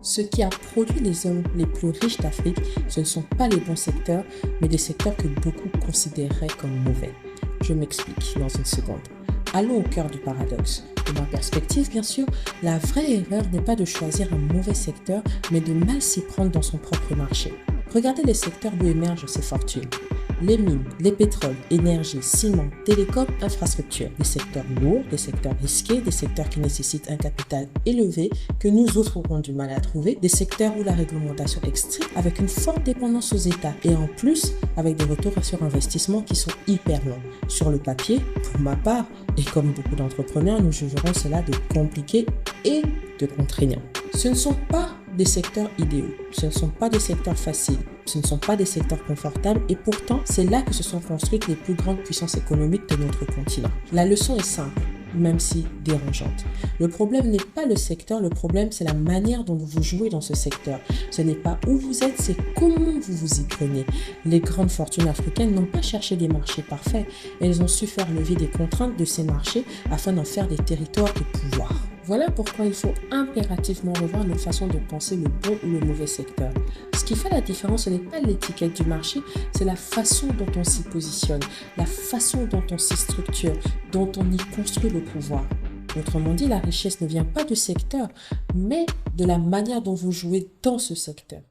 Ce qui a produit les hommes les plus riches d'Afrique, ce ne sont pas les bons secteurs, mais des secteurs que beaucoup considéraient comme mauvais. Je m'explique dans une seconde. Allons au cœur du paradoxe. De ma perspective, bien sûr, la vraie erreur n'est pas de choisir un mauvais secteur, mais de mal s'y prendre dans son propre marché. Regardez les secteurs d'où émergent ces fortunes. Les mines, les pétroles, énergie, ciment, télécom, infrastructures. Des secteurs lourds, des secteurs risqués, des secteurs qui nécessitent un capital élevé que nous autres aurons du mal à trouver, des secteurs où la réglementation est stricte avec une forte dépendance aux États et en plus avec des retours sur investissement qui sont hyper longs. Sur le papier, pour ma part, et comme beaucoup d'entrepreneurs, nous jugerons cela de compliqué et de contraignant. Ce ne sont pas des secteurs idéaux, ce ne sont pas des secteurs faciles, ce ne sont pas des secteurs confortables et pourtant c'est là que se sont construites les plus grandes puissances économiques de notre continent. La leçon est simple, même si dérangeante. Le problème n'est pas le secteur, le problème c'est la manière dont vous jouez dans ce secteur. Ce n'est pas où vous êtes, c'est comment vous vous y prenez. Les grandes fortunes africaines n'ont pas cherché des marchés parfaits, elles ont su faire lever des contraintes de ces marchés afin d'en faire des territoires de pouvoir. Voilà pourquoi il faut impérativement revoir notre façon de penser le bon ou le mauvais secteur. Ce qui fait la différence, ce n'est pas l'étiquette du marché, c'est la façon dont on s'y positionne, la façon dont on s'y structure, dont on y construit le pouvoir. Autrement dit, la richesse ne vient pas du secteur, mais de la manière dont vous jouez dans ce secteur.